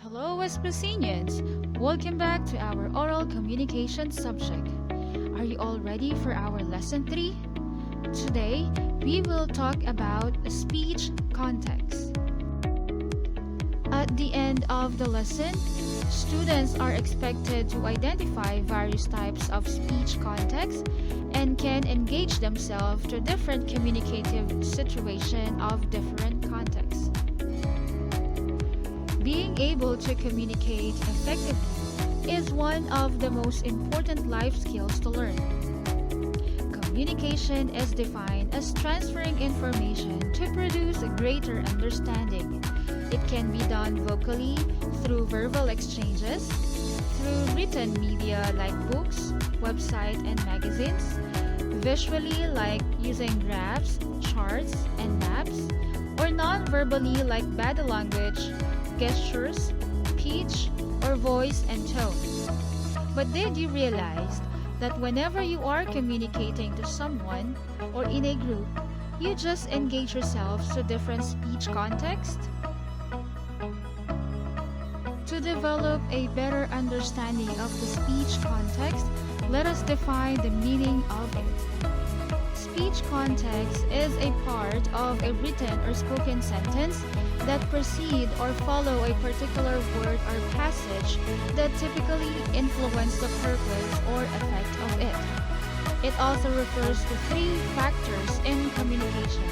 Hello, Espacinians! Welcome back to our oral communication subject. Are you all ready for our lesson 3? Today, we will talk about speech context. At the end of the lesson, students are expected to identify various types of speech context and can engage themselves to different communicative situations of different contexts. Being able to communicate effectively is one of the most important life skills to learn. Communication is defined as transferring information to produce a greater understanding. It can be done vocally through verbal exchanges, through written media like books, websites, and magazines, visually like using graphs, charts, and maps, or non-verbally like body language, gestures, pitch, or voice and tone. But did you realize that whenever you are communicating to someone or in a group, you just engage yourselves to different speech context? To develop a better understanding of the speech context, let us define the meaning of it. Speech context is a part of a written or spoken sentence that precede or follow a particular word or passage that typically influence the purpose or effect of it. It also refers to three factors in communication: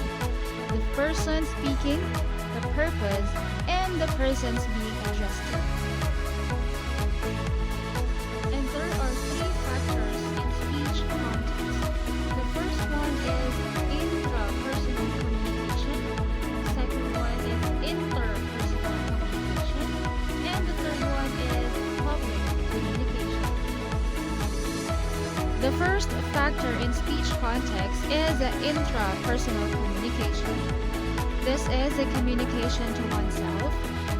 the person speaking, the purpose, and the persons being addressed to. And there are three factors in speech context. The first one is intrapersonal communication, the second one is interpersonal communication, and the third one is public communication. The first factor in speech context is intrapersonal communication. This is a communication to oneself,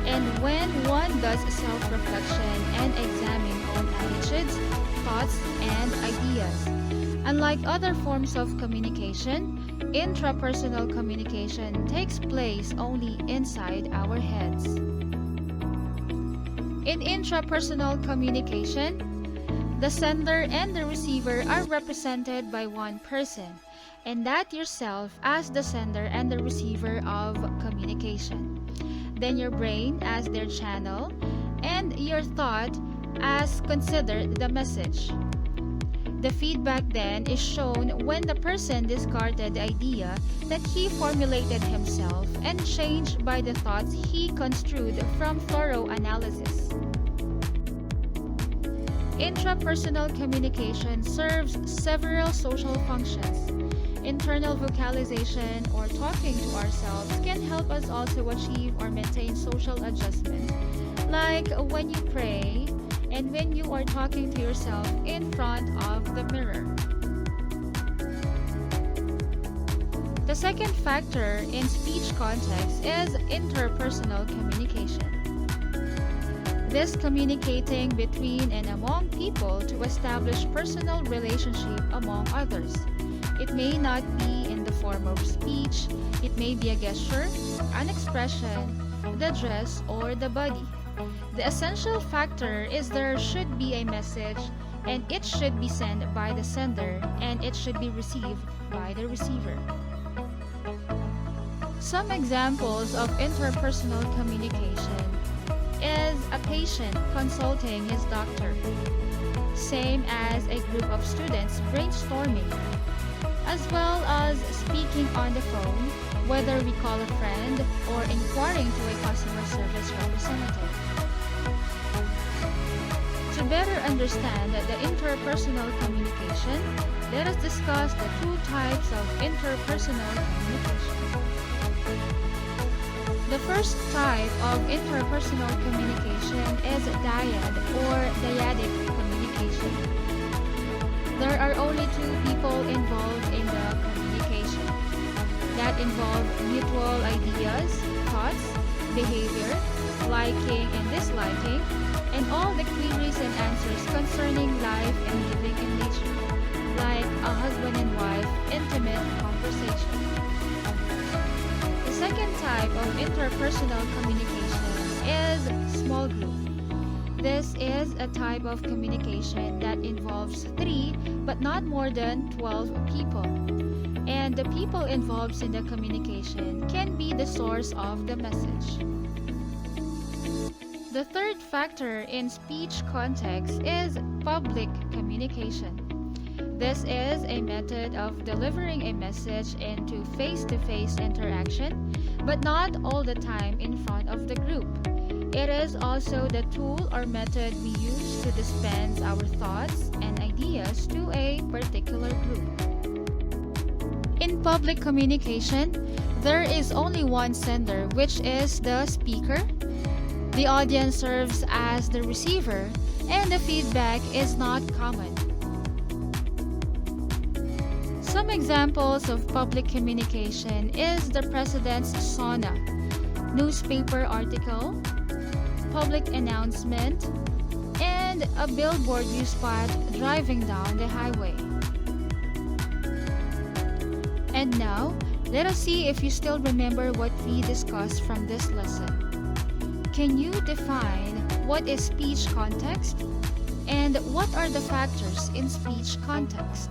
and when one does self-reflection and examine own attitudes, thoughts, and ideas. Unlike other forms of communication, intrapersonal communication takes place only inside our heads. In intrapersonal communication, the sender and the receiver are represented by one person, and that yourself as the sender and the receiver of communication. Then your brain as their channel, and your thought as considered the message. The feedback then is shown when the person discarded the idea that he formulated himself and changed by the thoughts he construed from thorough analysis. Intrapersonal communication serves several social functions. Internal vocalization or talking to ourselves can help us also achieve or maintain social adjustment, like when you pray and when you are talking to yourself in front of the mirror. The second factor in speech context is interpersonal communication. This communicating between and among people to establish personal relationship among others. It may not be in the form of speech, it may be a gesture, an expression, the dress, or the body. The essential factor is there should be a message, and it should be sent by the sender, and it should be received by the receiver. Some examples of interpersonal communication is a patient consulting his doctor, same as a group of students brainstorming, as well as speaking on the phone, whether we call a friend or inquiring to a customer service representative. To better understand the interpersonal communication, let us discuss the two types of interpersonal communication. The first type of interpersonal communication is dyad or dyadic communication. There are only two people involved in the communication that involve mutual ideas, thoughts, behavior, liking and disliking, and all the queries and answers concerning life and living in nature, like a husband and wife intimate conversation. The second type of interpersonal communication is small small group. This is a type of communication that involves 3 but not more than 12 people. And the people involved in the communication can be the source of the message. The third factor in speech context is public communication. This is a method of delivering a message into face-to-face interaction, but not all the time in front of the group. It is also the tool or method we use to dispense our thoughts and ideas to a particular group. In public communication, there is only one sender, which is the speaker. The audience serves as the receiver, and the feedback is not common. Some examples of public communication is the president's sauna, newspaper article, public announcement, and a billboard you spot driving down the highway. And now, let us see if you still remember what we discussed from this lesson. Can you define what is speech context? And what are the factors in speech context?